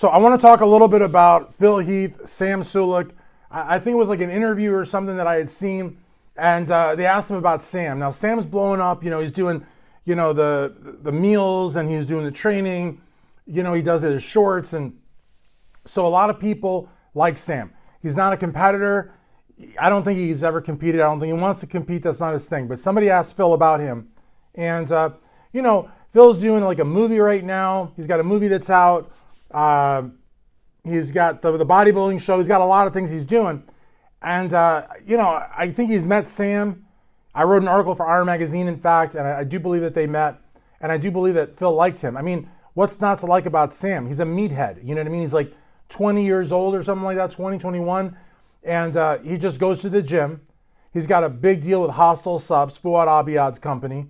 So I want to talk a little bit about Phil Heath, Sam Sulek. I think it was like an interview or something that I had seen, and they asked him about Sam. Now Sam's blowing up. He's doing, the meals, and he's doing the training. He does his shorts, and so a lot of people like Sam. He's not a competitor. I don't think he's ever competed. I don't think he wants to compete. That's not his thing. But somebody asked Phil about him, and Phil's doing like a movie right now. He's got a movie that's out. He's got the bodybuilding show. He's got a lot of things he's doing. And, I think he's met Sam. I wrote an article for Iron Magazine, in fact, and I do believe that they met. And I do believe that Phil liked him. I mean, what's not to like about Sam? He's a meathead. You know what I mean? He's like 20 years old or something like that, 20, 21. And he just goes to the gym. He's got a big deal with Hostile Subs, Fuad Abiyad's company.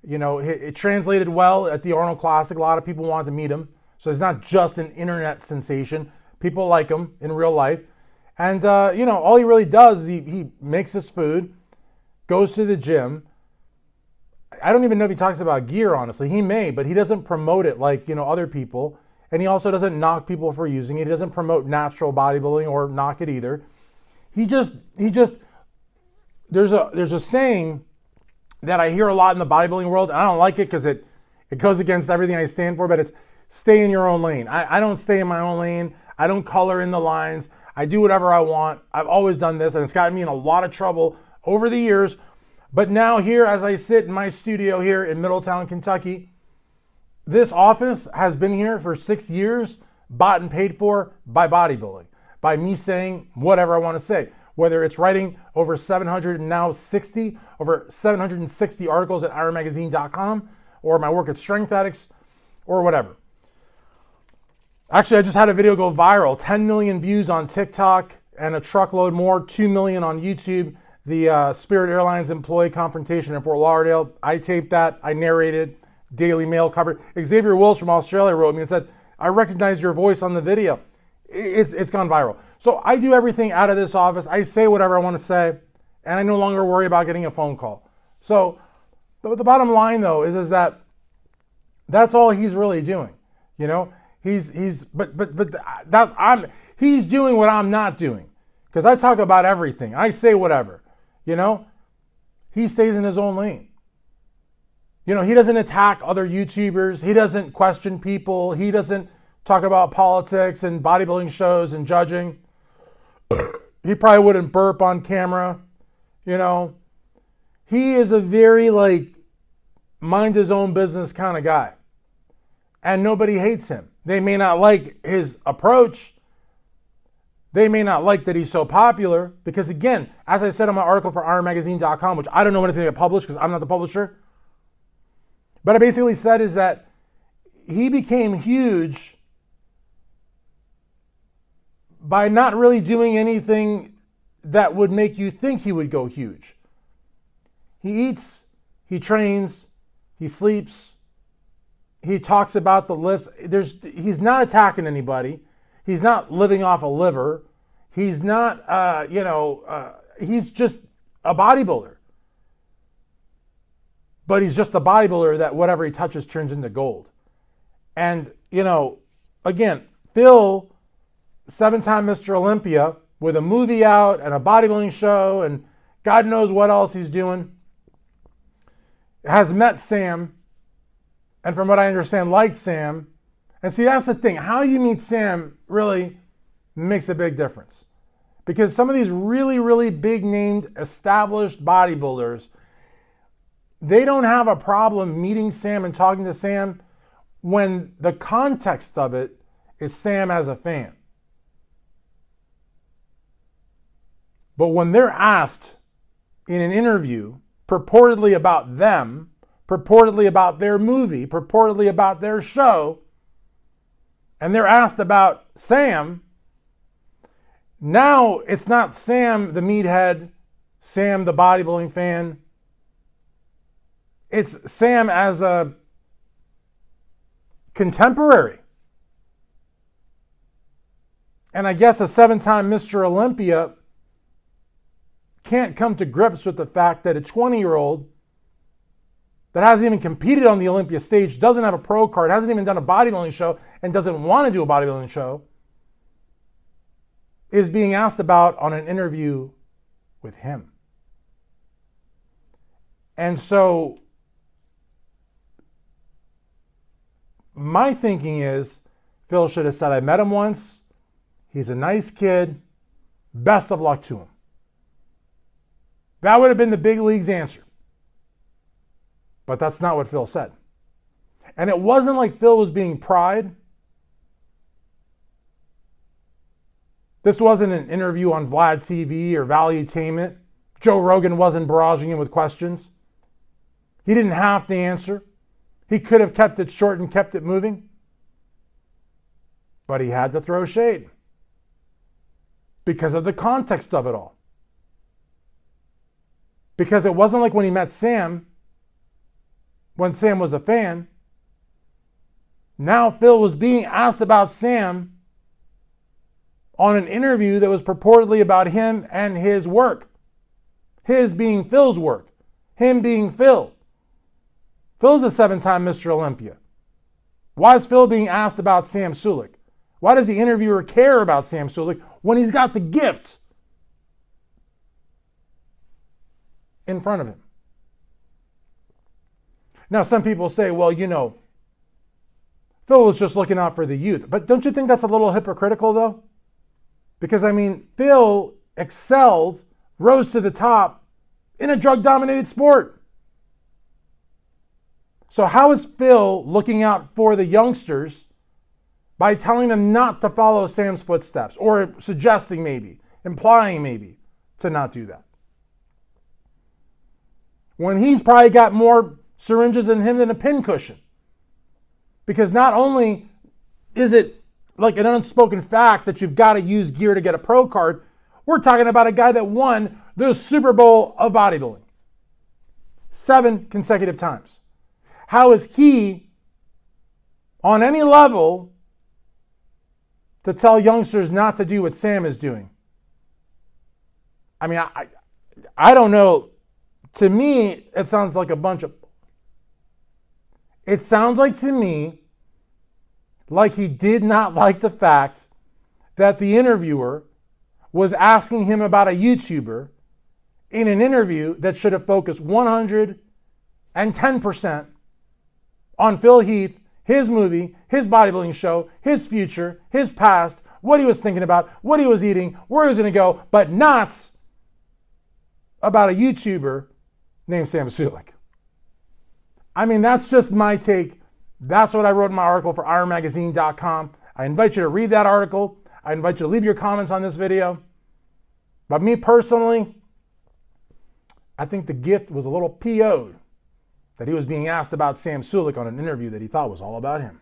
It translated well at the Arnold Classic. A lot of people wanted to meet him. So he's not just an internet sensation. People like him in real life. And, all he really does is he makes his food, goes to the gym. I don't even know if he talks about gear, honestly. He may, but he doesn't promote it like, other people. And he also doesn't knock people for using it. He doesn't promote natural bodybuilding or knock it either. There's a saying that I hear a lot in the bodybuilding world, and I don't like it because it goes against everything I stand for, but it's stay in your own lane. I don't stay in my own lane. I don't color in the lines. I do whatever I want. I've always done this, and it's gotten me in a lot of trouble over the years. But now here, as I sit in my studio here in Middletown, Kentucky, this office has been here for 6 years, bought and paid for by bodybuilding, by me saying whatever I want to say. Whether it's writing over 760 articles at ironmagazine.com, or my work at Strength Addicts, or whatever. Actually, I just had a video go viral, 10 million views on TikTok and a truckload more, 2 million on YouTube. The Spirit Airlines employee confrontation in Fort Lauderdale. I taped that, I narrated, Daily Mail covered. Xavier Wills from Australia wrote me and said, I recognize your voice on the video. It's gone viral. So I do everything out of this office. I say whatever I want to say, and I no longer worry about getting a phone call. So the bottom line, though, is that that's all he's really doing. He's doing what I'm not doing, because I talk about everything. I say whatever. He stays in his own lane. He doesn't attack other YouTubers. He doesn't question people. He doesn't talk about politics and bodybuilding shows and judging. He probably wouldn't burp on camera. He is a very mind his own business kind of guy. And nobody hates him. They may not like his approach. They may not like that he's so popular because, again, as I said in my article for ironmagazine.com, which I don't know when it's going to get published because I'm not the publisher, but I basically said is that he became huge by not really doing anything that would make you think he would go huge. He eats, he trains, he sleeps, he talks about the lifts. He's not attacking anybody. He's not living off a liver. He's not, he's just a bodybuilder. But he's just a bodybuilder that whatever he touches turns into gold. And, again, Phil, 7-time Mr. Olympia, with a movie out and a bodybuilding show and God knows what else he's doing, has met Sam, and from what I understand, liked Sam. And see, that's the thing. How you meet Sam really makes a big difference. Because some of these really, really big named established bodybuilders, they don't have a problem meeting Sam and talking to Sam when the context of it is Sam as a fan. But when they're asked in an interview purportedly about them, purportedly about their movie, purportedly about their show, and they're asked about Sam, now it's not Sam the meathead, Sam the bodybuilding fan. It's Sam as a contemporary. And I guess a 7-time Mr. Olympia can't come to grips with the fact that a 20-year-old that hasn't even competed on the Olympia stage, doesn't have a pro card, hasn't even done a bodybuilding show, and doesn't want to do a bodybuilding show is being asked about on an interview with him. And so my thinking is Phil should have said, I met him once. He's a nice kid. Best of luck to him. That would have been the big league's answer. But that's not what Phil said. And it wasn't like Phil was being pried. This wasn't an interview on Vlad TV or Valuetainment. Joe Rogan wasn't barraging him with questions. He didn't have to answer. He could have kept it short and kept it moving. But he had to throw shade because of the context of it all. Because it wasn't like when he met Sam, when Sam was a fan. Now Phil was being asked about Sam on an interview that was purportedly about him and his work. His being Phil's work. Him being Phil. Phil's a 7-time Mr. Olympia. Why is Phil being asked about Sam Sulek? Why does the interviewer care about Sam Sulek when he's got the gift in front of him? Now, some people say, well, Phil was just looking out for the youth. But don't you think that's a little hypocritical, though? Because, Phil excelled, rose to the top in a drug-dominated sport. So how is Phil looking out for the youngsters by telling them not to follow Sam's footsteps, or suggesting maybe, implying maybe, to not do that? When he's probably got more syringes in him than a pincushion. Because not only is it like an unspoken fact that you've got to use gear to get a pro card, we're talking about a guy that won the Super Bowl of bodybuilding 7 consecutive times. How is he, on any level, to tell youngsters not to do what Sam is doing? I don't know. To me, it sounds like It sounds like to me like he did not like the fact that the interviewer was asking him about a YouTuber in an interview that should have focused 110% on Phil Heath, his movie, his bodybuilding show, his future, his past, what he was thinking about, what he was eating, where he was going to go, but not about a YouTuber named Sam Sulek. That's just my take. That's what I wrote in my article for IronMagazine.com. I invite you to read that article. I invite you to leave your comments on this video. But me personally, I think the gift was a little PO'd that he was being asked about Sam Sulek on an interview that he thought was all about him.